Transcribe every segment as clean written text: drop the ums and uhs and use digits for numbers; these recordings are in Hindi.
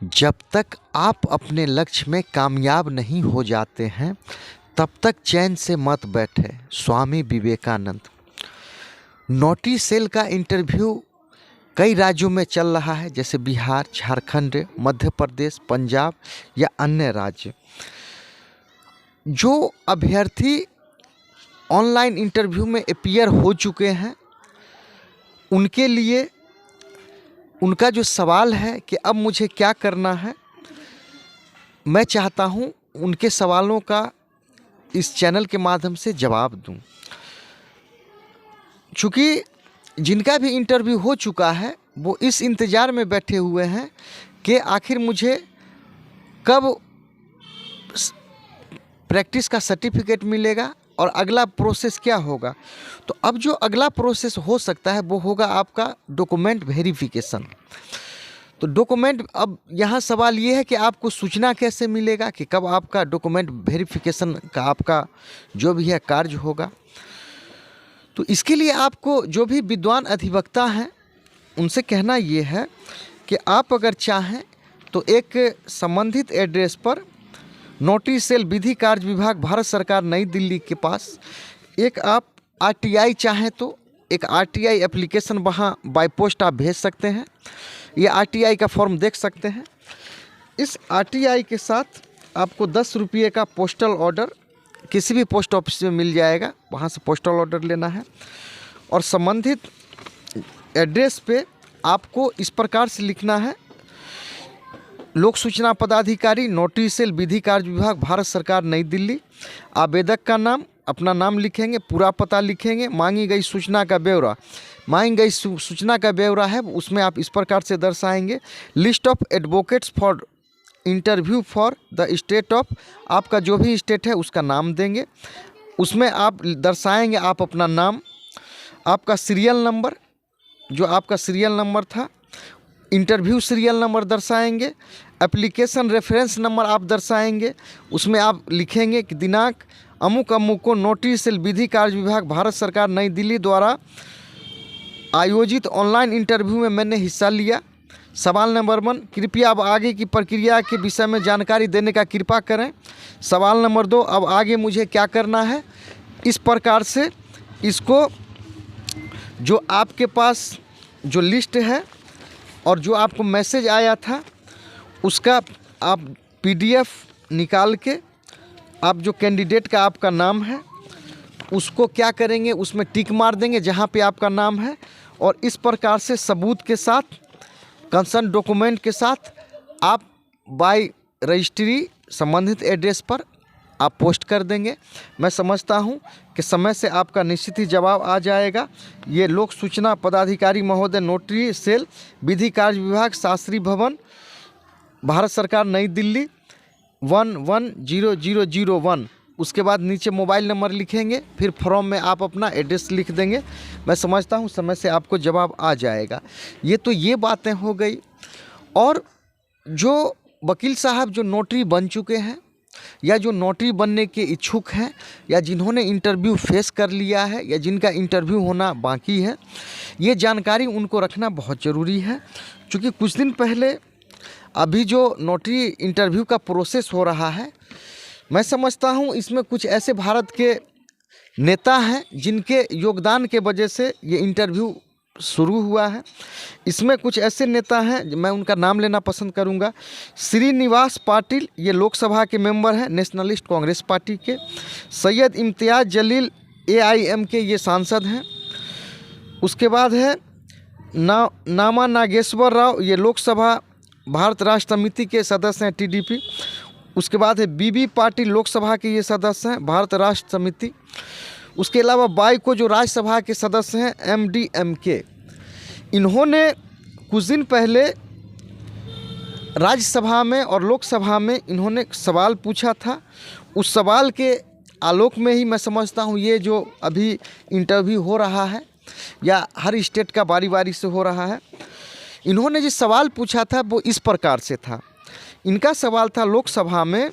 जब तक आप अपने लक्ष्य में कामयाब नहीं हो जाते हैं तब तक चैन से मत बैठे। स्वामी विवेकानंद। नोटी सेल का इंटरव्यू कई राज्यों में चल रहा है, जैसे बिहार, झारखंड, मध्य प्रदेश, पंजाब या अन्य राज्य। जो अभ्यर्थी ऑनलाइन इंटरव्यू में अपीयर हो चुके हैं उनके लिए उनका जो सवाल है कि अब मुझे क्या करना है, मैं चाहता हूं उनके सवालों का इस चैनल के माध्यम से जवाब दूं। चूँकि जिनका भी इंटरव्यू हो चुका है वो इस इंतज़ार में बैठे हुए हैं कि आखिर मुझे कब प्रैक्टिस का सर्टिफिकेट मिलेगा और अगला प्रोसेस क्या होगा। तो अब जो अगला प्रोसेस हो सकता है वो होगा आपका डॉक्यूमेंट वेरिफिकेशन। तो डॉक्यूमेंट, अब यहाँ सवाल ये है कि आपको सूचना कैसे मिलेगा कि कब आपका डॉक्यूमेंट वेरिफिकेशन का आपका जो भी है कार्य होगा। तो इसके लिए आपको जो भी विद्वान अधिवक्ता हैं उनसे कहना ये है कि आप अगर चाहें तो एक संबंधित एड्रेस पर नोटी सेल विधि कार्य विभाग, भारत सरकार, नई दिल्ली के पास एक आप आरटीआई चाहें तो एक आरटीआई एप्लीकेशन वहाँ बाय पोस्ट आप भेज सकते हैं। ये आरटीआई का फॉर्म देख सकते हैं। इस आरटीआई के साथ आपको 10 रुपये का पोस्टल ऑर्डर किसी भी पोस्ट ऑफिस में मिल जाएगा, वहाँ से पोस्टल ऑर्डर लेना है। और संबंधित एड्रेस पे आपको इस प्रकार से लिखना है: लोक सूचना पदाधिकारी, नोटी सेल विधि कार्य विभाग, भारत सरकार, नई दिल्ली। आवेदक का नाम, अपना नाम लिखेंगे, पूरा पता लिखेंगे, मांगी गई सूचना का ब्यौरा। मांगी गई सूचना का ब्यौरा है उसमें आप इस प्रकार से दर्शाएंगे: list of advocates for interview for the state of, आपका जो भी स्टेट है उसका नाम देंगे। उसमें आप दर्शाएंगे आप अपना नाम, आपका सीरियल नंबर, जो आपका सीरियल नंबर था, इंटरव्यू सीरियल नंबर दर्शाएंगे, एप्लीकेशन रेफरेंस नंबर आप दर्शाएंगे। उसमें आप लिखेंगे कि दिनांक अमुक अमुक को नोटी सेल विधि कार्य विभाग, भारत सरकार, नई दिल्ली द्वारा आयोजित ऑनलाइन इंटरव्यू में मैंने हिस्सा लिया। सवाल नंबर 1, कृपया अब आगे की प्रक्रिया के विषय में जानकारी देने का कृपा करें। सवाल नंबर 2, अब आगे मुझे क्या करना है। इस प्रकार से इसको जो आपके पास जो लिस्ट है और जो आपको मैसेज आया था उसका आप पीडीएफ निकाल के आप जो कैंडिडेट का आपका नाम है उसको क्या करेंगे, उसमें टिक मार देंगे जहाँ पे आपका नाम है। और इस प्रकार से सबूत के साथ, कंसर्न डॉक्यूमेंट के साथ आप बाय रजिस्ट्री संबंधित एड्रेस पर आप पोस्ट कर देंगे। मैं समझता हूं कि समय से आपका निश्चित ही जवाब आ जाएगा। ये लोक सूचना पदाधिकारी महोदय, नोटरी सेल विधि कार्य विभाग, शास्त्री भवन, भारत सरकार, नई दिल्ली 110001। उसके बाद नीचे मोबाइल नंबर लिखेंगे, फिर फॉर्म में आप अपना एड्रेस लिख देंगे। मैं समझता हूं समय से आपको जवाब आ जाएगा। ये बातें हो गई। और जो वकील साहब जो नोटरी बन चुके हैं या जो नोटरी बनने के इच्छुक हैं या जिन्होंने इंटरव्यू फेस कर लिया है या जिनका इंटरव्यू होना बाकी है, ये जानकारी उनको रखना बहुत ज़रूरी है। क्योंकि कुछ दिन पहले अभी जो नोटरी इंटरव्यू का प्रोसेस हो रहा है, मैं समझता हूँ इसमें कुछ ऐसे भारत के नेता हैं जिनके योगदान के वजह से ये इंटरव्यू शुरू हुआ है। इसमें कुछ ऐसे नेता हैं, मैं उनका नाम लेना पसंद करूंगा। श्रीनिवास पाटिल, ये लोकसभा के मेंबर हैं नेशनलिस्ट कांग्रेस पार्टी के। सैयद इम्तियाज़ जलील, एआईएम के ये सांसद हैं। उसके बाद है नामा नागेश्वर राव, ये लोकसभा भारत राष्ट्र समिति के सदस्य हैं, टीडीपी। उसके बाद है बीबी पाटिल, लोकसभा के ये सदस्य हैं, भारत राष्ट्र समिति। उसके अलावा बाई को जो राज्यसभा के सदस्य हैं, एमडीएमके। इन्होंने कुछ दिन पहले राज्यसभा में और लोकसभा में इन्होंने सवाल पूछा था। उस सवाल के आलोक में ही मैं समझता हूँ ये जो अभी इंटरव्यू हो रहा है या हर स्टेट का बारी बारी से हो रहा है। इन्होंने जिस सवाल पूछा था वो इस प्रकार से था। इनका सवाल था लोकसभा में,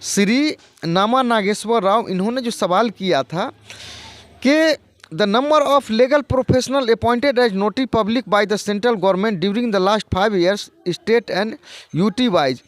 श्री नामा नागेश्वर राव, इन्होंने जो सवाल किया था कि the number of legal professional appointed as notary public by the central government during the last 5 years state and UT wise।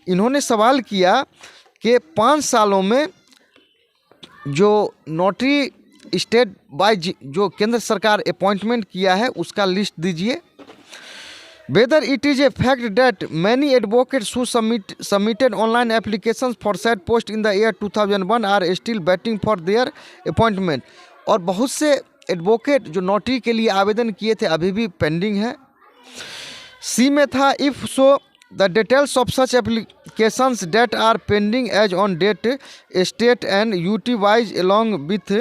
इन्होंने सवाल किया कि 5 सालों में जो नोटरी स्टेट वाइज जो केंद्र सरकार अपॉइंटमेंट किया है उसका लिस्ट दीजिए। Whether it is a fact that many advocates who submitted online applications for said post in the year 2001 are still waiting for their appointment। और बहुत से एडवोकेट जो नोटरी के लिए आवेदन किए थे अभी भी पेंडिंग है। सी में था if so the details of such applications that are pending as on date state and UT wise along with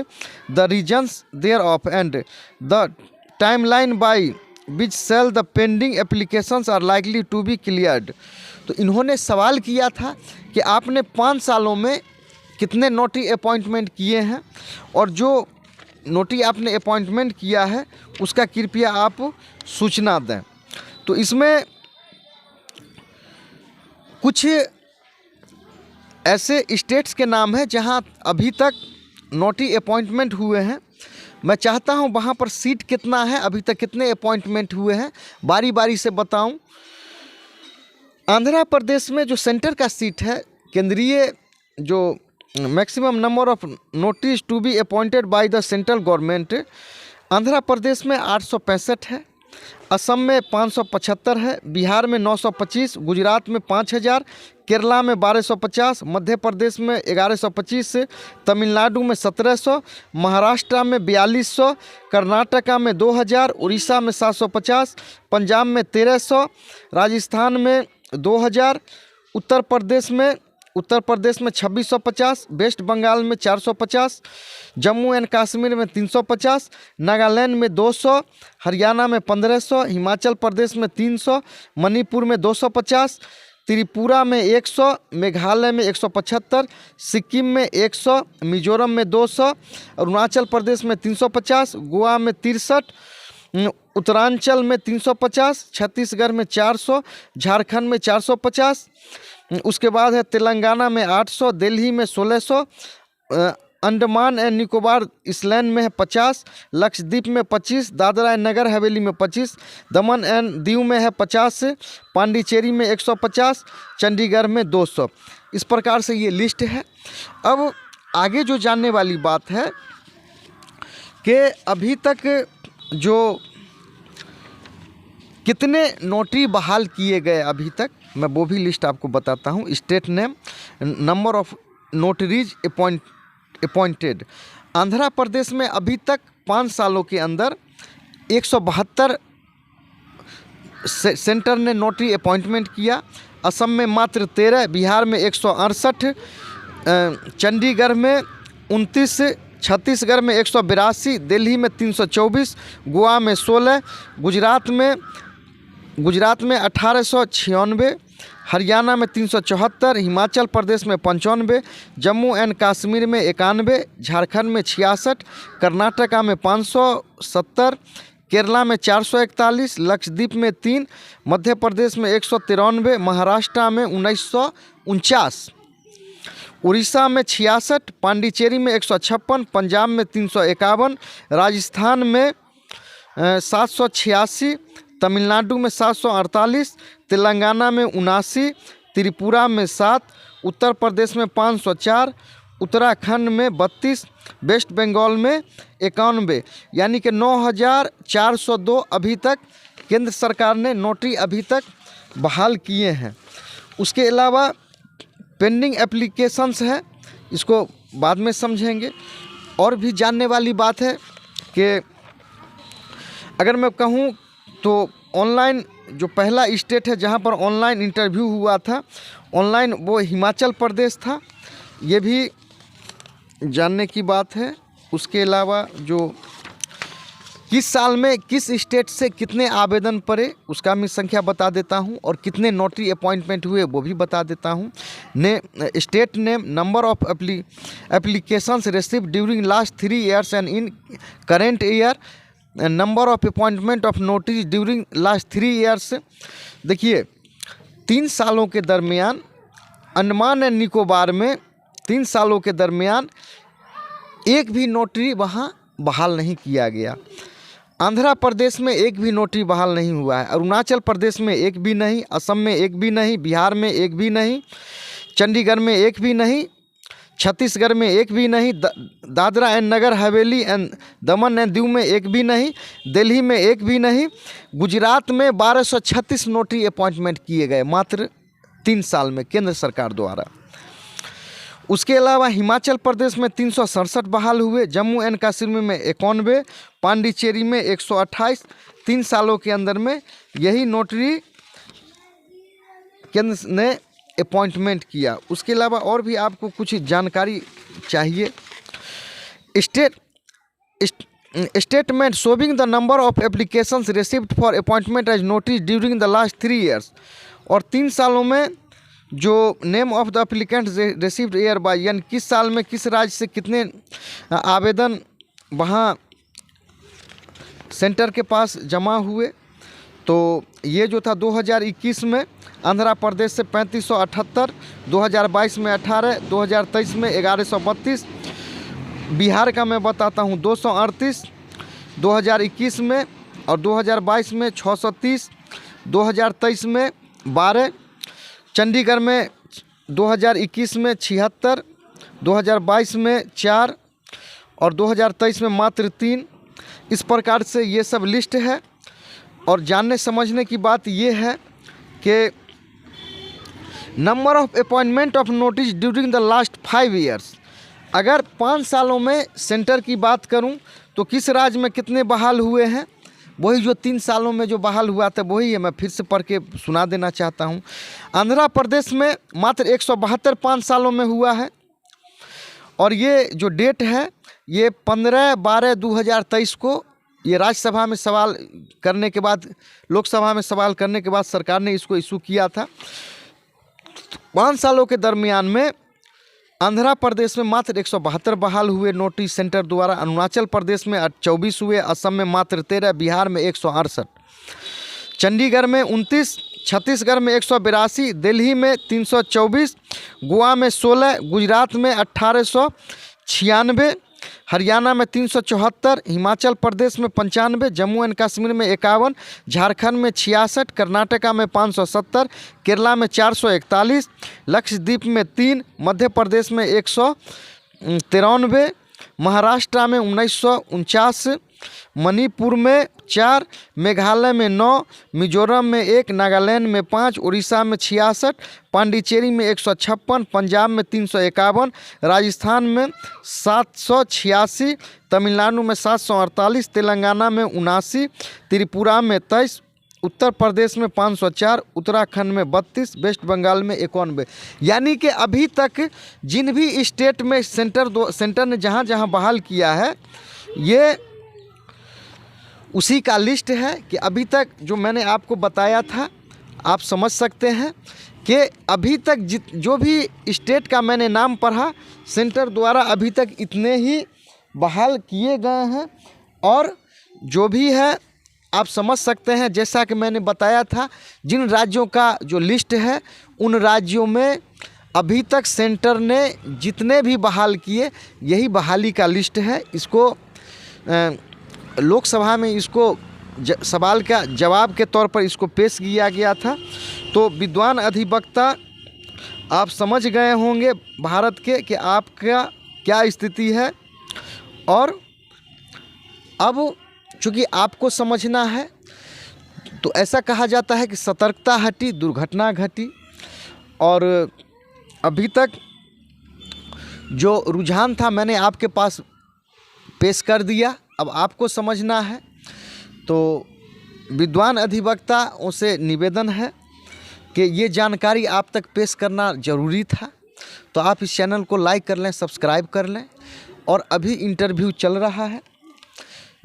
the reasons thereof and the timeline by which cell the pending applications are likely to be cleared. तो इन्होंने सवाल किया था कि आपने 5 सालों में कितने नोटरी अपॉइंटमेंट किए हैं और जो नोटरी आपने अपॉइंटमेंट किया है उसका कृपया आप सूचना दें। तो इसमें कुछ ऐसे स्टेट्स के नाम हैं जहां अभी तक नोटरी अपॉइंटमेंट हुए हैं। मैं चाहता हूं वहां पर सीट कितना है, अभी तक कितने अपॉइंटमेंट हुए हैं, बारी बारी से बताऊं। आंध्र प्रदेश में जो सेंटर का सीट है, केंद्रीय जो maximum number of notaries to be appointed by the central government, Andhra Pradesh में 865 है, असम में 575 है, बिहार में 925, गुजरात में 5000, केरला में 1250, मध्य प्रदेश में 1125, तमिलनाडु में 1700, महाराष्ट्र में 4200, कर्नाटका में 2000, उड़ीसा में 750, पंजाब में 1300, राजस्थान में 2000, उत्तर प्रदेश में 2650, वेस्ट बंगाल में 450, जम्मू एंड कश्मीर में 350, नागालैंड में 200, हरियाणा में 1500, हिमाचल प्रदेश में 300, मणिपुर में 250, त्रिपुरा में 100, मेघालय में 175, सिक्किम में 100, मिजोरम में 200, अरुणाचल प्रदेश में 350, गोवा में 63, उत्तरांचल में 350, छत्तीसगढ़ में 400, झारखंड में 450, उसके बाद है तेलंगाना में 800, दिल्ली में 1600, अंडमान एंड निकोबार इसलैंड में है 50, लक्षद्वीप में 25, दादरा एंड नगर हवेली में 25, दमन एंड दीव में है 50, पांडिचेरी में 150, चंडीगढ़ में 200। इस प्रकार से ये लिस्ट है। अब आगे जो जानने वाली बात है कि अभी तक जो कितने नोटरी बहाल किए गए अभी तक, मैं वो भी लिस्ट आपको बताता हूँ। State name, number of notaries appointed. Andhra Pradesh में अभी तक 5 सालों के अंदर 172 सेंटर ने नोटरी अपॉइंटमेंट किया। असम में मात्र 13, बिहार में 168, चंडीगढ़ में 29, छत्तीसगढ़ में 182, दिल्ली में 324, गोवा में 16, गुजरात में 1896, हरियाणा में 374, हिमाचल प्रदेश में 95, जम्मू एंड कश्मीर में 91, झारखंड में 66, कर्नाटका में 570, केरला में 441, लक्षद्वीप में 3, मध्य प्रदेश में 193, महाराष्ट्र में 1949, उड़ीसा में 66, पांडिचेरी में 156, पंजाब में 351, राजस्थान में 786, तमिलनाडु में 748, तेलंगाना में 79, त्रिपुरा में 7, उत्तर प्रदेश में 504, उत्तराखंड में 32, वेस्ट बंगाल में 91, यानी कि 9402 अभी तक केंद्र सरकार ने नोटरी अभी तक बहाल किए हैं। उसके अलावा पेंडिंग एप्लीकेशंस है, इसको बाद में समझेंगे। और भी जानने वाली बात है कि अगर मैं कहूँ तो ऑनलाइन जो पहला स्टेट है जहाँ पर ऑनलाइन इंटरव्यू हुआ था, ऑनलाइन, वो हिमाचल प्रदेश था। ये भी जानने की बात है। उसके अलावा जो किस साल में किस स्टेट से कितने आवेदन पड़े उसका मैं संख्या बता देता हूं, और कितने नोटरी अपॉइंटमेंट हुए वो भी बता देता हूं। State name, number of applications received during last 3 years and in current year, number of appointment of notice during last 3 years। देखिए 3 सालों के दरमियान अंडमान एंड निकोबार में 3 सालों के दरमियान एक भी नोटरी वहाँ बहाल नहीं किया गया। आंध्र प्रदेश में एक भी नोटरी बहाल नहीं हुआ है, अरुणाचल प्रदेश में एक भी नहीं, असम में एक भी नहीं, बिहार में एक भी नहीं, चंडीगढ़ में एक भी नहीं, छत्तीसगढ़ में एक भी नहीं, Dadra and Nagar Haveli and Daman and Diu में एक भी नहीं, दिल्ली में एक भी नहीं, गुजरात में 1236 नोटरी अपॉइंटमेंट किए गए मात्र 3 साल में केंद्र सरकार द्वारा। उसके अलावा हिमाचल प्रदेश में 367 बहाल हुए, जम्मू एंड कश्मीर में 91, पांडिचेरी में 128। 3 सालों के अंदर में यही नोटरी केंद्र ने अपॉइंटमेंट किया। उसके अलावा और भी आपको कुछ जानकारी चाहिए। Statement showing the number of applications received for appointment as notary during the last 3 years, और 3 सालों में जो name of the applicant received year by, यानी किस साल में किस राज्य से कितने आवेदन वहाँ सेंटर के पास जमा हुए। तो ये जो था 2021 में आंध्र प्रदेश से 3578, 2022 में 18, 2023 में 1132, बिहार का मैं बताता हूँ 238 2021 में, और 2022 में 630, 2023 में 12, चंडीगढ़ में 2021 में 76, 2022 में 4 और 2023 में मात्र 3। इस प्रकार से ये सब लिस्ट है। और जानने समझने की बात ये है कि number of appointment of notice during the last 5 years, अगर 5 सालों में सेंटर की बात करूं तो किस राज्य में कितने बहाल हुए हैं, वही जो 3 सालों में जो बहाल हुआ था वही है, मैं फिर से पढ़ के सुना देना चाहता हूं। आंध्र प्रदेश में मात्र 172 5 सालों में हुआ है, और ये जो डेट है ये 15/12/2023 को ये राज्यसभा में सवाल करने के बाद, लोकसभा में सवाल करने के बाद सरकार ने इसको इशू किया था। 5 सालों के दरमियान में आंध्र प्रदेश में मात्र 172 बहाल हुए नोटिस सेंटर द्वारा, अरुणाचल प्रदेश में 24 हुए, असम में मात्र 13, बिहार में 168, चंडीगढ़ में 29, छत्तीसगढ़ में 182, दिल्ली में 324, गोवा में 16, गुजरात में 1896, हरियाणा में 374, हिमाचल प्रदेश में 95, जम्मू एंड कश्मीर में 51, झारखंड में 66, कर्नाटका में 570, केरला में 441, लक्षद्वीप में 3, मध्य प्रदेश में 193, महाराष्ट्र में 1949, मणिपुर में 4, मेघालय में 9, मिजोरम में 1, नागालैंड में 5, उड़ीसा में 66, पांडिचेरी में 156, पंजाब में 351, राजस्थान में 786, तमिलनाडु में 748, तेलंगाना में 79, त्रिपुरा में 23, उत्तर प्रदेश में 504, उत्तराखंड में 32, वेस्ट बंगाल में 91। यानी कि अभी तक जिन भी स्टेट में सेंटर ने जहाँ जहाँ बहाल किया है, ये उसी का लिस्ट है कि अभी तक जो मैंने आपको बताया था, आप समझ सकते हैं कि अभी तक जो भी स्टेट का मैंने नाम पढ़ा, सेंटर द्वारा अभी तक इतने ही बहाल किए गए हैं। और जो भी है आप समझ सकते हैं, जैसा कि मैंने बताया था, जिन राज्यों का जो लिस्ट है उन राज्यों में अभी तक सेंटर ने जितने भी बहाल किए, यही बहाली का लिस्ट है। इसको लोकसभा में इसको सवाल का जवाब के तौर पर इसको पेश किया गया था। तो विद्वान अधिवक्ता आप समझ गए होंगे भारत के कि आपका क्या स्थिति है। और अब चूँकि आपको समझना है, तो ऐसा कहा जाता है कि सतर्कता हटी दुर्घटना घटी। और अभी तक जो रुझान था मैंने आपके पास पेश कर दिया। अब आपको समझना है, तो विद्वान अधिवक्ताओं से निवेदन है कि ये जानकारी आप तक पेश करना ज़रूरी था। तो आप इस चैनल को लाइक कर लें, सब्सक्राइब कर लें। और अभी इंटरव्यू चल रहा है,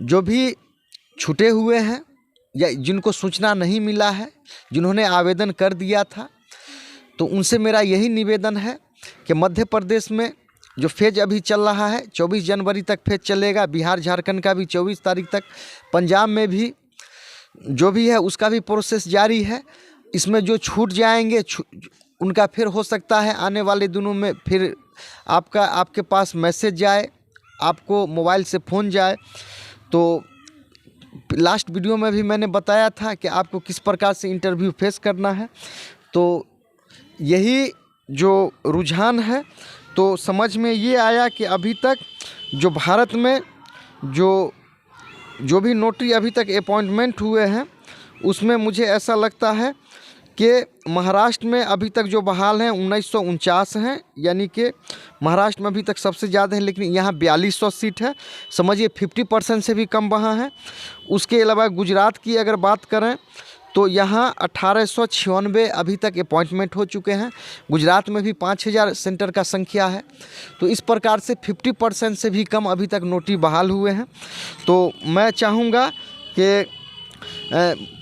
जो भी छूटे हुए हैं या जिनको सूचना नहीं मिला है, जिन्होंने आवेदन कर दिया था, तो उनसे मेरा यही निवेदन है कि मध्य प्रदेश में जो फेज अभी चल रहा है 24 जनवरी तक फेज चलेगा, बिहार झारखंड का भी 24 तारीख तक, पंजाब में भी जो भी है उसका भी प्रोसेस जारी है। इसमें जो छूट जाएंगे उनका फिर हो सकता है आने वाले दिनों में फिर आपके पास मैसेज जाए आपको मोबाइल से फ़ोन जाए। तो लास्ट वीडियो में भी मैंने बताया था कि आपको किस प्रकार से इंटरव्यू फेस करना है। तो यही जो रुझान है, तो समझ में ये आया कि अभी तक जो भारत में जो भी नोटरी अभी तक अपॉइंटमेंट हुए हैं, उसमें मुझे ऐसा लगता है कि महाराष्ट्र में अभी तक जो बहाल हैं 1949 हैं, यानी कि महाराष्ट्र में अभी तक सबसे ज़्यादा है, लेकिन यहाँ 4200 सीट है, समझिए 50% से भी कम वहाँ है। उसके अलावा गुजरात की अगर बात करें तो यहाँ 1896 अभी तक अपॉइंटमेंट हो चुके हैं। गुजरात में भी 5000 सेंटर का संख्या है। तो इस प्रकार से 50% से भी कम अभी तक नोटरी बहाल हुए हैं। तो मैं चाहूँगा कि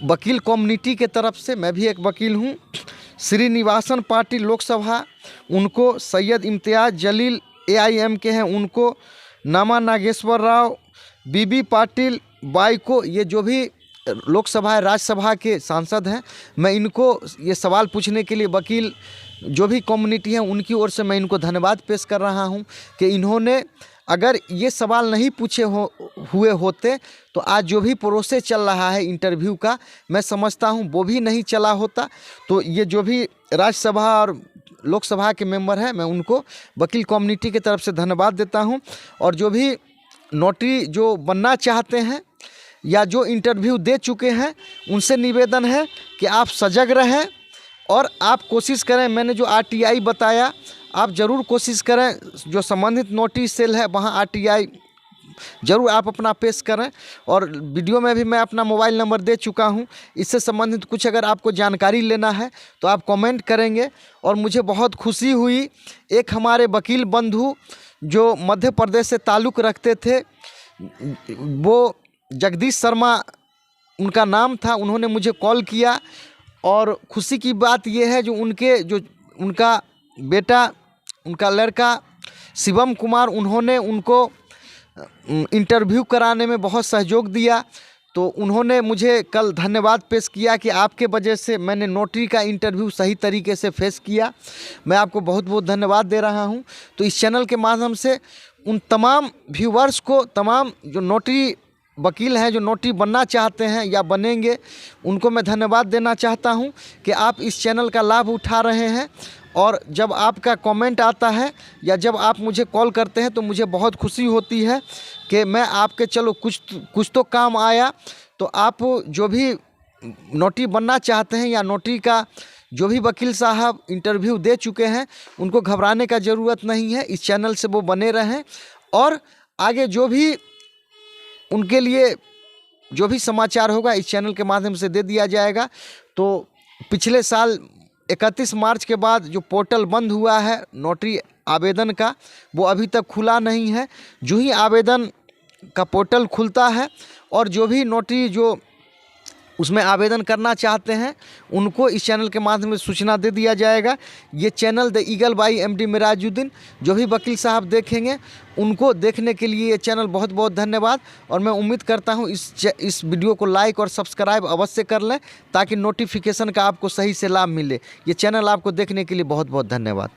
वकील कम्युनिटी के तरफ से, मैं भी एक वकील हूँ, श्रीनिवासन पाटिल लोकसभा, उनको सैयद इम्तियाज़ जलील AIM के हैं, उनको नामा नागेश्वर राव, BB पाटिल बाई को, ये जो भी लोकसभा राज्यसभा के सांसद हैं, मैं इनको ये सवाल पूछने के लिए, वकील जो भी कम्युनिटी है उनकी ओर से मैं इनको धन्यवाद पेश कर रहा हूं कि इन्होंने अगर ये सवाल नहीं पूछे हुए होते तो आज जो भी प्रोसेस चल रहा है इंटरव्यू का, मैं समझता हूं वो भी नहीं चला होता। तो ये जो भी राज्यसभा और लोकसभा के मेंबर हैं, मैं उनको वकील कम्युनिटी की तरफ से धन्यवाद देता हूं। और जो भी नोटरी जो बनना चाहते हैं या जो इंटरव्यू दे चुके हैं, उनसे निवेदन है कि आप सजग रहें और आप कोशिश करें, मैंने जो RTI बताया आप ज़रूर कोशिश करें, जो संबंधित नोटिस सेल है वहाँ RTI ज़रूर आप अपना पेश करें। और वीडियो में भी मैं अपना मोबाइल नंबर दे चुका हूँ, इससे संबंधित कुछ अगर आपको जानकारी लेना है तो आप कमेंट करेंगे। और मुझे बहुत खुशी हुई, एक हमारे वकील बंधु जो मध्य प्रदेश से ताल्लुक़ रखते थे, वो जगदीश शर्मा उनका नाम था, उन्होंने मुझे कॉल किया। और खुशी की बात यह है जो उनका बेटा, उनका लड़का शिवम कुमार, उन्होंने उनको इंटरव्यू कराने में बहुत सहयोग दिया। तो उन्होंने मुझे कल धन्यवाद पेश किया कि आपके वजह से मैंने नोटरी का इंटरव्यू सही तरीके से फेस किया। मैं आपको बहुत बहुत धन्यवाद दे रहा हूं। तो इस चैनल के माध्यम से उन तमाम व्यूवर्स को, तमाम जो नोटरी वकील हैं जो नोटरी बनना चाहते हैं या बनेंगे, उनको मैं धन्यवाद देना चाहता हूं कि आप इस चैनल का लाभ उठा रहे हैं। और जब आपका कमेंट आता है या जब आप मुझे कॉल करते हैं तो मुझे बहुत खुशी होती है कि मैं आपके चलो कुछ तो काम आया। तो आप जो भी नोटरी बनना चाहते हैं या नोटरी का जो भी वकील साहब इंटरव्यू दे चुके हैं, उनको घबराने का ज़रूरत नहीं है। इस चैनल से वो बने रहें और आगे जो भी उनके लिए जो भी समाचार होगा इस चैनल के माध्यम से दे दिया जाएगा। तो पिछले साल 31 मार्च के बाद जो पोर्टल बंद हुआ है नोटरी आवेदन का, वो अभी तक खुला नहीं है। जो ही आवेदन का पोर्टल खुलता है और जो भी नोटरी जो उसमें आवेदन करना चाहते हैं उनको इस चैनल के माध्यम से सूचना दे दिया जाएगा। ये channel the eagle by MD Mirajuddin, जो भी वकील साहब देखेंगे उनको देखने के लिए ये चैनल बहुत बहुत धन्यवाद। और मैं उम्मीद करता हूँ इस वीडियो को लाइक और सब्सक्राइब अवश्य कर लें ताकि नोटिफिकेशन का आपको सही से लाभ मिले। ये चैनल आपको देखने के लिए बहुत बहुत धन्यवाद।